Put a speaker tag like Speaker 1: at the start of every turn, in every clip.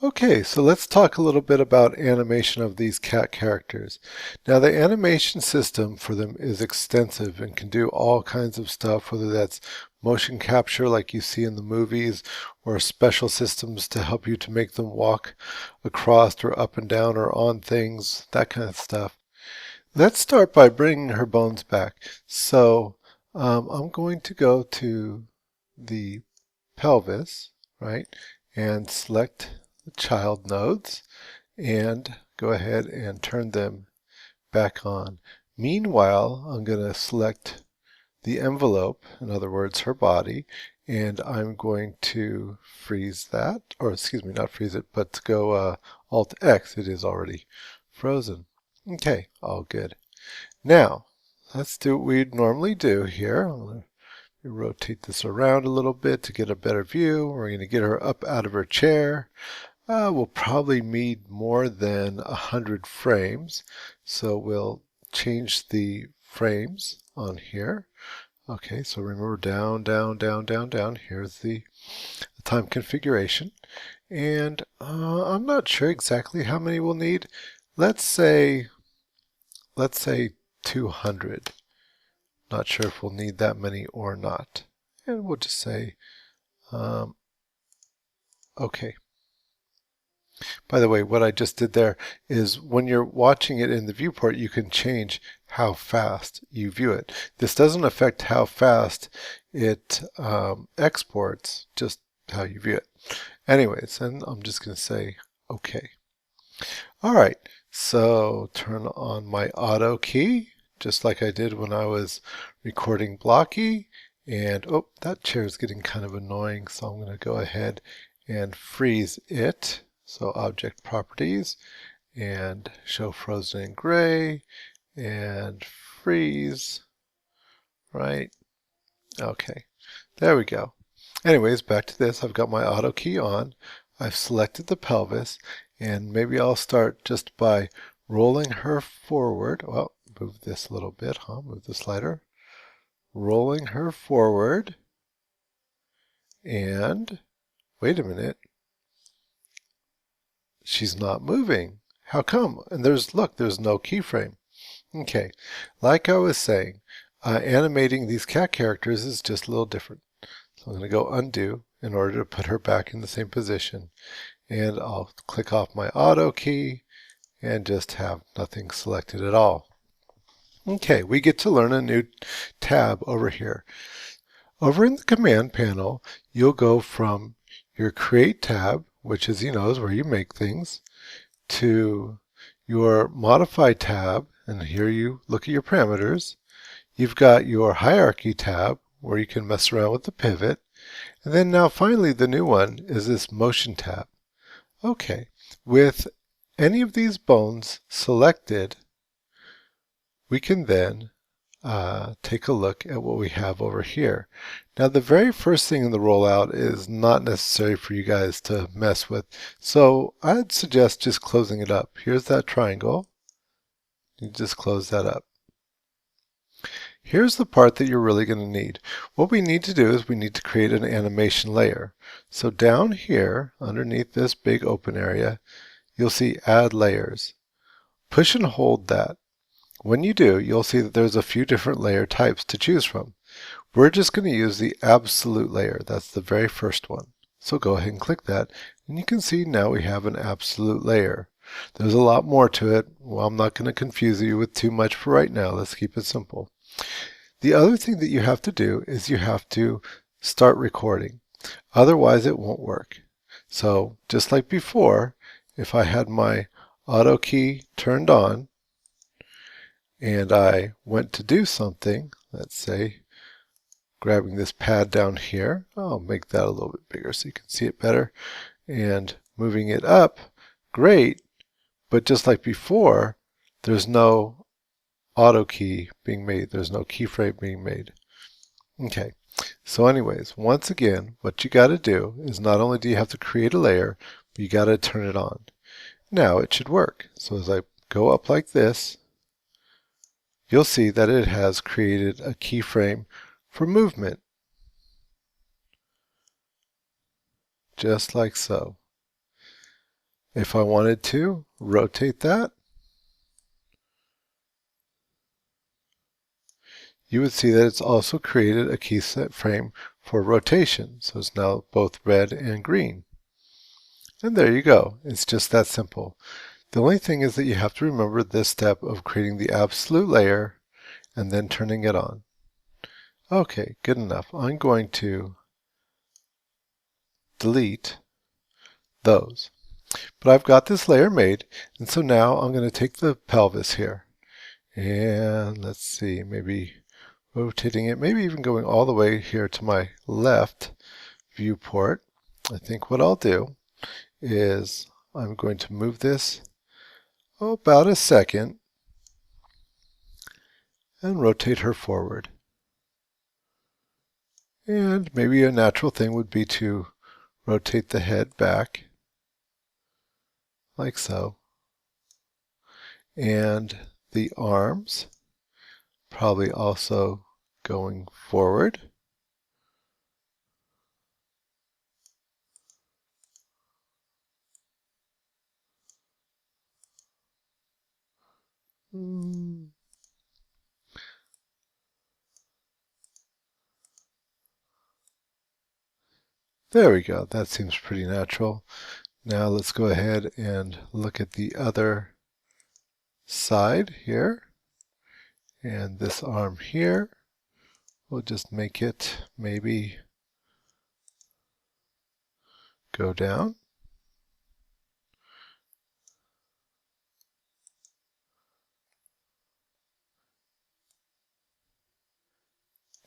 Speaker 1: Okay, so let's talk a little bit about animation of these cat characters. Now, the animation system for them is extensive and can do all kinds of stuff, whether that's motion capture like you see in the movies, or special systems to help you to make them walk across or up and down or on things, that kind of stuff. Let's start by bringing her bones back. So I'm going to go to the pelvis, right, and select the child nodes and go ahead and turn them back on. Meanwhile, I'm going to select the envelope, in other words, her body, and I'm going to freeze that, or excuse me, not freeze it, but to go Alt X, it is already frozen. Okay, all good. Now, let's do what we'd normally do here. I'm going to rotate this around a little bit to get a better view. We're going to get her up out of her chair. We'll probably need more than 100 frames, so we'll change the frames on here. Okay, so remember down, down, down, down, down. Here's the time configuration. And I'm not sure exactly how many we'll need. Let's say 200. Not sure if we'll need that many or not. And we'll just say, okay. By the way, what I just did there is when you're watching it in the viewport, you can change how fast you view it. This doesn't affect how fast it exports, just how you view it. Anyways, and I'm just going to say, okay. All right, so turn on my auto key, just like I did when I was recording Blocky. And, oh, that chair is getting kind of annoying, so I'm going to go ahead and freeze it. So object properties and show frozen in gray and freeze, right? Okay, there we go. Anyways, back to this. I've got my auto key on. I've selected the pelvis, and maybe I'll start just by rolling her forward. Well, move this a little bit, huh? Move the slider. Rolling her forward, and wait a minute. She's not moving. How come? And look, there's no keyframe. Okay, like I was saying, animating these cat characters is just a little different. So I'm going to go undo in order to put her back in the same position. And I'll click off my auto key and just have nothing selected at all. Okay, we get to learn a new tab over here. Over in the command panel, you'll go from your Create tab, which as you know is where you make things, to your Modify tab, and here you look at your parameters. You've got your Hierarchy tab, where you can mess around with the pivot. And then now finally the new one is this Motion tab. Okay, with any of these bones selected, we can then take a look at what we have over here. Now the very first thing in the rollout is not necessary for you guys to mess with, so I'd suggest just closing it up. Here's that triangle. You just close that up. Here's the part that you're really going to need. What we need to do is we need to create an animation layer. So down here underneath this big open area, you'll see Add Layers. Push and hold that. When you do, you'll see that there's a few different layer types to choose from. We're just going to use the absolute layer. That's the very first one. So go ahead and click that, and you can see now we have an absolute layer. There's a lot more to it. Well, I'm not going to confuse you with too much for right now. Let's keep it simple. The other thing that you have to do is you have to start recording. Otherwise, it won't work. So just like before, if I had my auto key turned on, and I went to do something, let's say grabbing this pad down here, I'll make that a little bit bigger so you can see it better, and moving it up, great, but just like before, there's no auto key being made, there's no keyframe being made. Okay, so anyways, once again, what you got to do is not only do you have to create a layer, but you got to turn it on. Now it should work. So as I go up like this, you'll see that it has created a keyframe for movement, just like so. If I wanted to rotate that, you would see that it's also created a keyframe for rotation. So it's now both red and green. And there you go. It's just that simple. The only thing is that you have to remember this step of creating the absolute layer and then turning it on. Okay, good enough. I'm going to delete those. But I've got this layer made, and so now I'm going to take the pelvis here. And let's see, maybe rotating it, maybe even going all the way here to my left viewport. I think what I'll do is I'm going to move this about a second and rotate her forward. And maybe a natural thing would be to rotate the head back like so. And the arms probably also going forward. There we go. That seems pretty natural. Now let's go ahead and look at the other side here. And this arm here, we'll just make it maybe go down.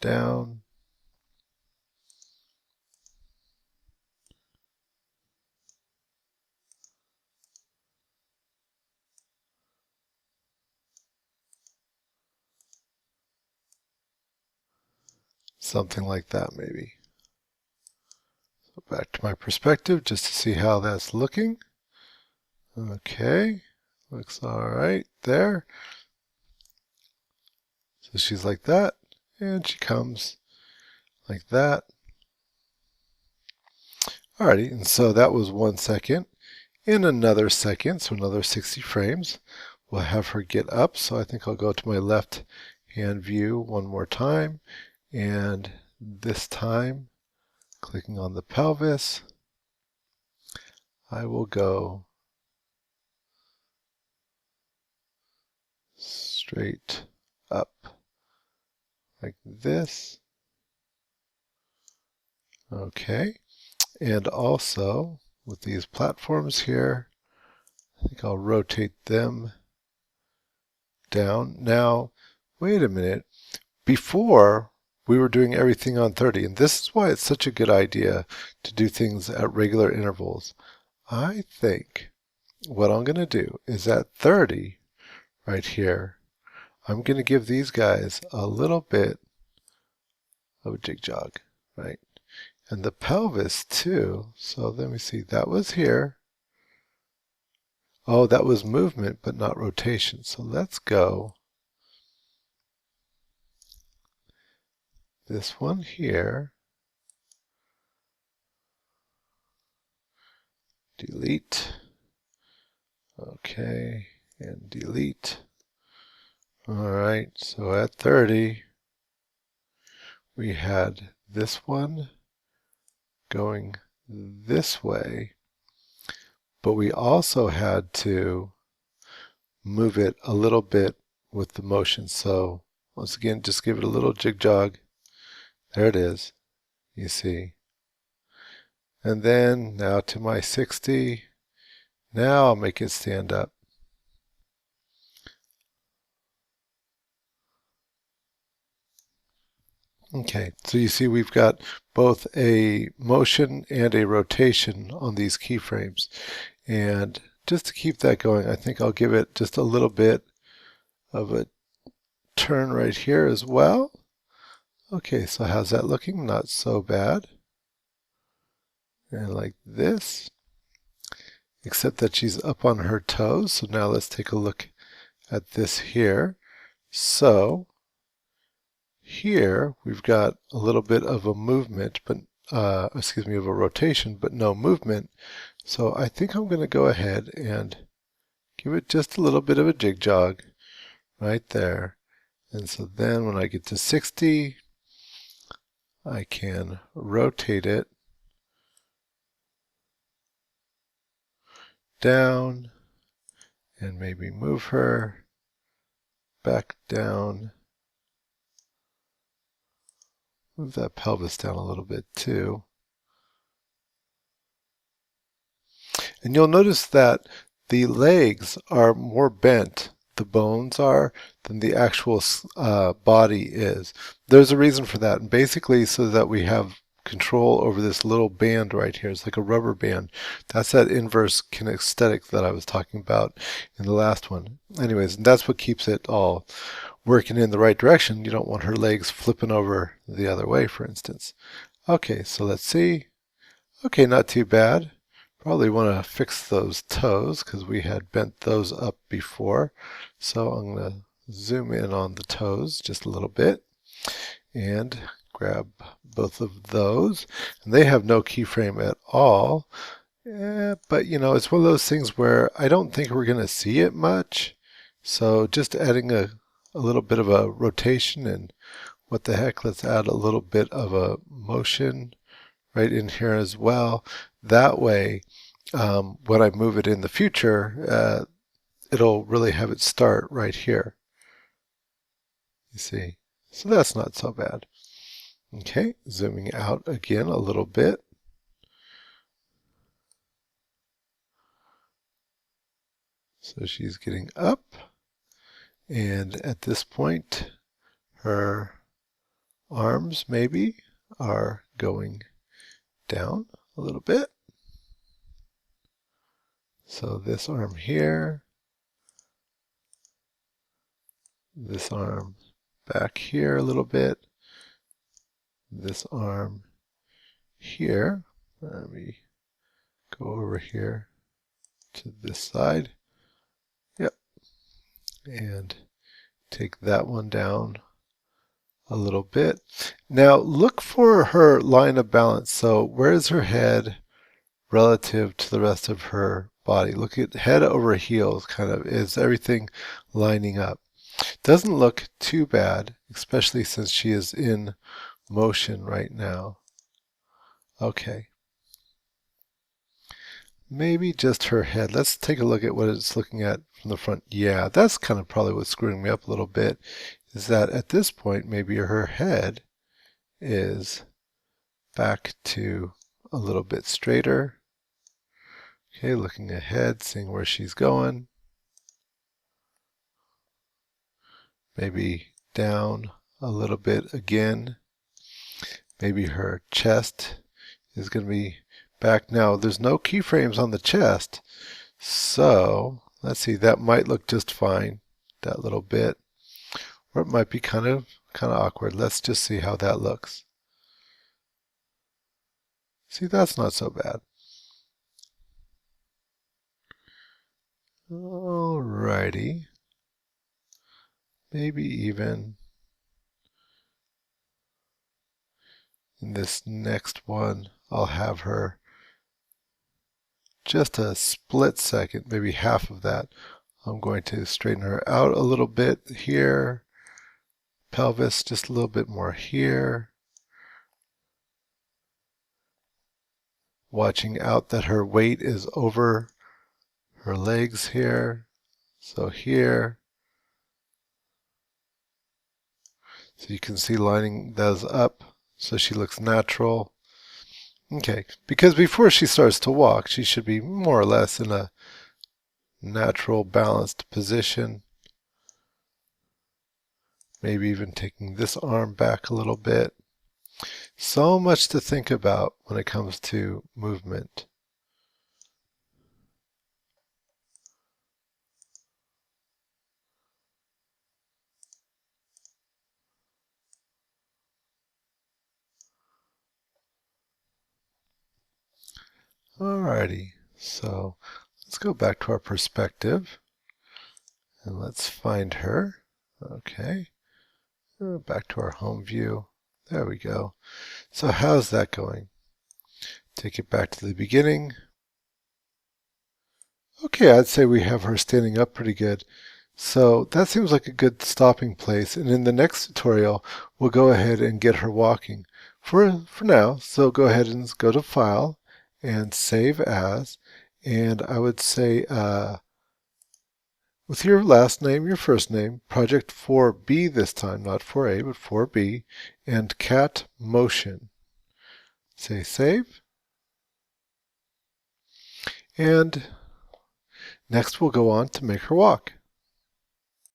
Speaker 1: Down. Something like that maybe. So back to my perspective just to see how that's looking. Okay, looks all right there. So she's like that, and she comes like that. Alrighty, and so that was 1 second. In another second, so another 60 frames, we'll have her get up. So I think I'll go to my left hand view one more time. And this time, clicking on the pelvis, I will go straight up like this. Okay, and also with these platforms here, I think I'll rotate them down. Now, wait a minute. Before, we were doing everything on 30, and this is why it's such a good idea to do things at regular intervals. I think what I'm going to do is at 30, right here, I'm going to give these guys a little bit of a jig jog, right? And the pelvis too. So let me see, that was here. Oh, that was movement, but not rotation. So let's go this one here. Delete. Okay, and delete. All right, so at 30, we had this one going this way, but we also had to move it a little bit with the motion. So once again, just give it a little jig jog. There it is, you see. And then now to my 60. Now I'll make it stand up. Okay, so you see we've got both a motion and a rotation on these keyframes. And just to keep that going, I think I'll give it just a little bit of a turn right here as well. Okay, so how's that looking? Not so bad. And like this, except that she's up on her toes. So now let's take a look at this here. So here we've got a little bit of a movement, but excuse me, of a rotation, but no movement. So I think I'm going to go ahead and give it just a little bit of a jig jog right there. And so then when I get to 60, I can rotate it down and maybe move her back down. Move that pelvis down a little bit too. And you'll notice that the legs are more bent, the bones are, than the actual body is. There's a reason for that, and basically so that we have control over this little band right here. It's like a rubber band. That's that inverse kinesthetic that I was talking about in the last one. Anyways, and that's what keeps it all working in the right direction. You don't want her legs flipping over the other way, for instance. Okay, so let's see. Okay, not too bad. Probably want to fix those toes because we had bent those up before. So I'm going to zoom in on the toes just a little bit and grab both of those. And they have no keyframe at all. But you know, it's one of those things where I don't think we're going to see it much. So just adding a little bit of a rotation, and what the heck, let's add a little bit of a motion right in here as well. That way, when I move it in the future, it'll really have it start right here. You see? So that's not so bad. Okay, zooming out again a little bit. So she's getting up, and at this point, her arms maybe are going down a little bit. So this arm here, this arm back here a little bit, this arm here. Let me go over here to this side. Yep. And take that one down a little bit. Now look for her line of balance. So where's her head relative to the rest of her body? Look at head over heels, kind of. Is everything lining up? Doesn't look too bad, especially since she is in motion right now. Okay. Maybe just her head. Let's take a look at what it's looking at from the front. Yeah, that's kind of probably what's screwing me up a little bit, is that at this point, maybe her head is back to a little bit straighter. Okay, looking ahead, seeing where she's going. Maybe down a little bit again. Maybe her chest is going to be back. Now, there's no keyframes on the chest, so let's see, that might look just fine, that little bit. Or it might be kind of awkward. Let's just see how that looks. See, that's not so bad. Alrighty. Maybe even in this next one, I'll have her just a split second, maybe half of that. I'm going to straighten her out a little bit here. Pelvis just a little bit more here. Watching out that her weight is over her legs here. So here. So you can see lining those up so she looks natural. Okay, because before she starts to walk, she should be more or less in a natural balanced position. Maybe even taking this arm back a little bit. So much to think about when it comes to movement. Alrighty, so let's go back to our perspective and let's find her. Okay, back to our home view. There we go. So how's that going? Take it back to the beginning. Okay, I'd say we have her standing up pretty good. So that seems like a good stopping place. And in the next tutorial, we'll go ahead and get her walking for now. So go ahead and go to File and Save As. And I would say with your last name, your first name, project 4B this time, not 4A, but 4B, and cat motion. Say Save. And next we'll go on to make her walk.